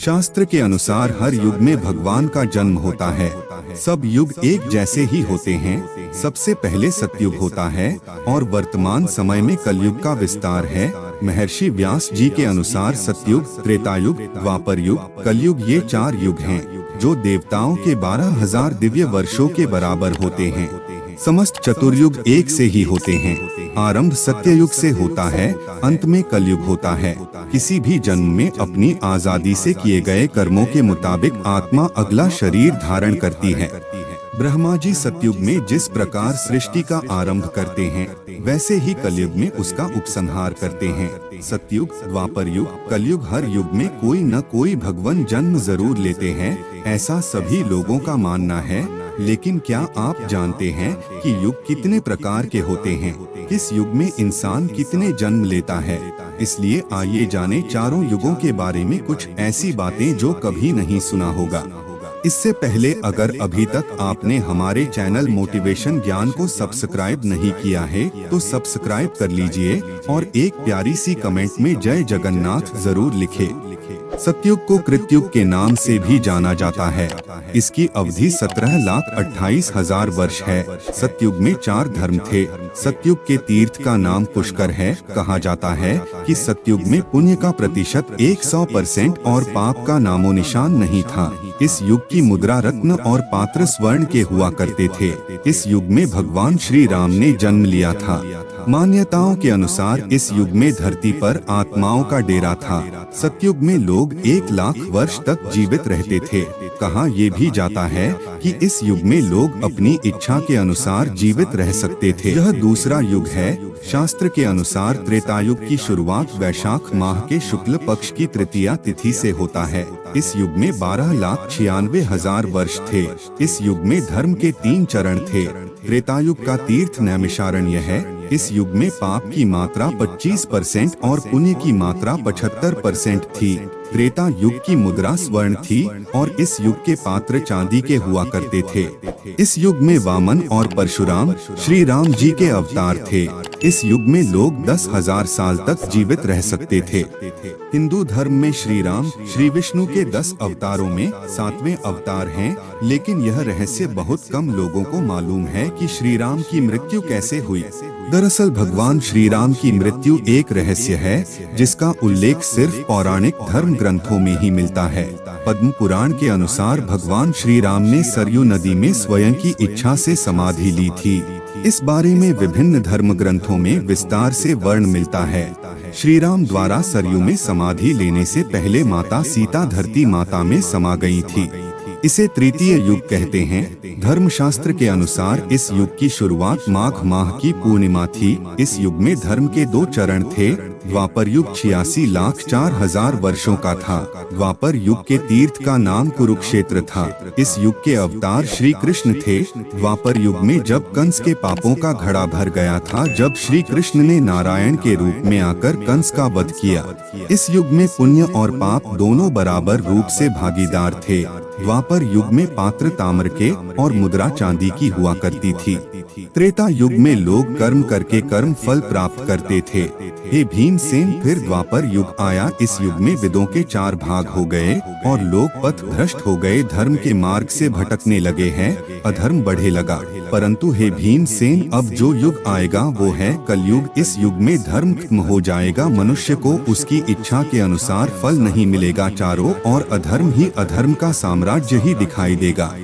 शास्त्र के अनुसार हर युग में भगवान का जन्म होता है। सब युग एक जैसे ही होते हैं। सबसे पहले सतयुग होता है और वर्तमान समय में कलयुग का विस्तार है। महर्षि व्यास जी के अनुसार सतयुग, त्रेतायुग, द्वापर युग, कलयुग ये 4 युग हैं, जो देवताओं के 12,000 दिव्य वर्षों के बराबर होते हैं। समस्त चतुर्युग एक से ही होते हैं। आरंभ सत्ययुग से होता है, अंत में कलयुग होता है। किसी भी जन्म में अपनी आजादी से किए गए कर्मों के मुताबिक आत्मा अगला शरीर धारण करती है। ब्रह्मा जी सतयुग में जिस प्रकार सृष्टि का आरंभ करते हैं, वैसे ही कलयुग में उसका उपसंहार करते हैं। सतयुग, द्वापर युग, कलयुग हर युग में कोई न कोई भगवान जन्म जरूर लेते हैं, ऐसा सभी लोगों का मानना है। लेकिन क्या आप जानते हैं कि युग कितने प्रकार के होते हैं? किस युग में इंसान कितने जन्म लेता है? इसलिए आइए जाने चारों युगों के बारे में कुछ ऐसी बातें जो कभी नहीं सुना होगा। इससे पहले अगर अभी तक आपने हमारे चैनल मोटिवेशन ज्ञान को सब्सक्राइब नहीं किया है तो सब्सक्राइब कर लीजिए और एक प्यारी सी कमेंट में जय जगन्नाथ जरूर लिखे। सतयुग को कृतयुग के नाम से भी जाना जाता है। इसकी अवधि 17,28,000 वर्ष है। सतयुग में 4 धर्म थे। सतयुग के तीर्थ का नाम पुष्कर है। कहा जाता है कि सतयुग में पुण्य का प्रतिशत 100% और पाप का नामो निशान नहीं था। इस युग की मुद्रा रत्न और पात्र स्वर्ण के हुआ करते थे। इस युग में भगवान श्री राम ने जन्म लिया था। मान्यताओं के अनुसार इस युग में धरती पर आत्माओं का डेरा था। सतयुग में लोग 1 लाख वर्ष तक जीवित रहते थे। कहा यह भी जाता है कि इस युग में लोग अपनी इच्छा के अनुसार जीवित रह सकते थे। यह दूसरा युग है। शास्त्र के अनुसार त्रेतायुग की शुरुआत वैशाख माह के शुक्ल पक्ष की तृतीया तिथि से होता है। इस युग में 12,96,000 वर्ष थे। इस युग में धर्म के 3 चरण थे। त्रेतायुग का तीर्थ नैमिषारण्य है। इस युग में पाप की मात्रा 25% और पुण्य की मात्रा 75% थी। त्रेता युग की मुद्रा स्वर्ण थी और इस युग के पात्र चांदी के हुआ करते थे। इस युग में वामन और परशुराम श्री राम जी के अवतार थे। इस युग में लोग 10,000 साल तक जीवित रह सकते थे। हिंदू धर्म में श्री राम श्री विष्णु के 10 अवतारों में 7वें अवतार हैं, लेकिन यह रहस्य बहुत कम लोगों को मालूम है कि श्री राम की मृत्यु कैसे हुई। दरअसल भगवान श्री राम की मृत्यु एक रहस्य है, जिसका उल्लेख सिर्फ पौराणिक धर्म ग्रंथों में ही मिलता है। पद्म पुराण के अनुसार भगवान श्री राम ने सरयू नदी में स्वयं की इच्छा से समाधि ली थी। इस बारे में विभिन्न धर्म ग्रंथों में विस्तार से वर्ण मिलता है। श्री राम द्वारा सरयू में समाधि लेने से पहले माता सीता धरती माता में समा गई थी। इसे तृतीय युग कहते हैं। धर्मशास्त्र के अनुसार इस युग की शुरुआत माघ माह की पूर्णिमा थी। इस युग में धर्म के 2 चरण थे। द्वापर युग 86,04,000 वर्षों का था। द्वापर युग के तीर्थ का नाम कुरुक्षेत्र था। इस युग के अवतार श्री कृष्ण थे। द्वापर युग में जब कंस के पापों का घड़ा भर गया था, जब श्री कृष्ण ने नारायण के रूप में आकर कंस का वध किया। इस युग में पुण्य और पाप दोनों बराबर रूप से भागीदार थे। द्वापर युग में पात्र ताम्र के और मुद्रा चांदी की हुआ करती थी। त्रेता युग में लोग कर्म करके कर्म फल प्राप्त करते थे। हे भीमसेन, फिर द्वापर युग आया। इस युग में वेदों के 4 भाग हो गए और लोग पथ भ्रष्ट हो गए, धर्म के मार्ग से भटकने लगे हैं, अधर्म बढ़े लगा। परंतु हे भीमसेन, अब जो युग आएगा वो है कलयुग। इस युग में धर्म खत्म हो जाएगा। मनुष्य को उसकी इच्छा के अनुसार फल नहीं मिलेगा, चारों और अधर्म ही अधर्म का साम्राज्य ही दिखाई देगा।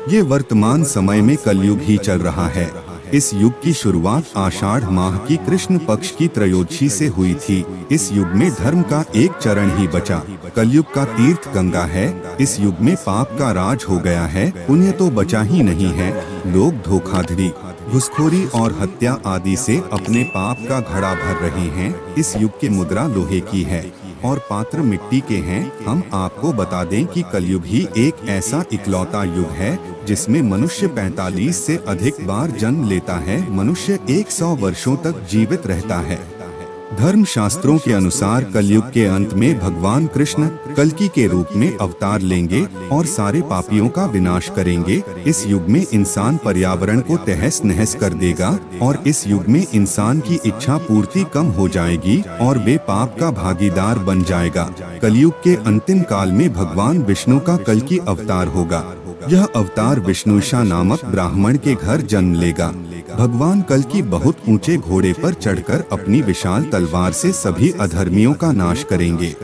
ये वर्तमान समय में कलयुग ही चल रहा है। इस युग की शुरुआत आषाढ़ माह की कृष्ण पक्ष की त्रयोदशी से हुई थी। इस युग में धर्म का एक चरण ही बचा। कलयुग का तीर्थ गंगा है। इस युग में पाप का राज हो गया है, पुण्य तो बचा ही नहीं है। लोग धोखाधड़ी, घुसखोरी और हत्या आदि से अपने पाप का घड़ा भर रहे हैं। इस युग की मुद्रा लोहे की है और पात्र मिट्टी के हैं। हम आपको बता दें कि कलयुग ही एक ऐसा इकलौता युग है जिसमें मनुष्य 45 से अधिक बार जन्म लेता है। मनुष्य 100 वर्षों तक जीवित रहता है। धर्म शास्त्रों के अनुसार कलयुग के अंत में भगवान कृष्ण कल्कि के रूप में अवतार लेंगे और सारे पापियों का विनाश करेंगे। इस युग में इंसान पर्यावरण को तहस नहस कर देगा और इस युग में इंसान की इच्छा पूर्ति कम हो जाएगी और वे पाप का भागीदार बन जाएगा। कलयुग के अंतिम काल में भगवान विष्णु का कल्कि अवतार होगा। यह अवतार विष्णुषा नामक ब्राह्मण के घर जन्म लेगा। भगवान कल्कि बहुत ऊंचे घोड़े पर चढ़कर अपनी विशाल तलवार से सभी अधर्मियों का नाश करेंगे।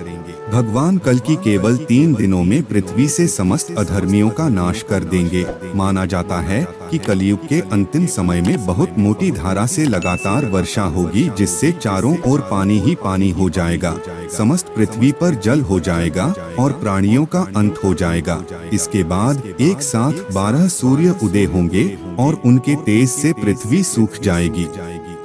भगवान कल्कि केवल 3 दिनों में पृथ्वी से समस्त अधर्मियों का नाश कर देंगे। माना जाता है कि कलयुग के अंतिम समय में बहुत मोटी धारा से लगातार वर्षा होगी, जिससे चारों ओर पानी ही पानी हो जाएगा। समस्त पृथ्वी पर जल हो जाएगा और प्राणियों का अंत हो जाएगा। इसके बाद एक साथ 12 सूर्य उदय होंगे और उनके तेज से पृथ्वी सूख जाएगी।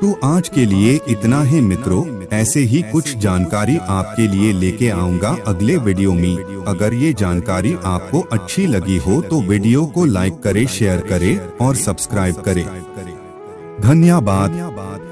तो आज के लिए इतना है मित्रों। ऐसे ही कुछ जानकारी आपके लिए लेके आऊंगा अगले वीडियो में। अगर ये जानकारी आपको अच्छी लगी हो तो वीडियो को लाइक करें, शेयर करें और सब्सक्राइब करें। धन्यवाद।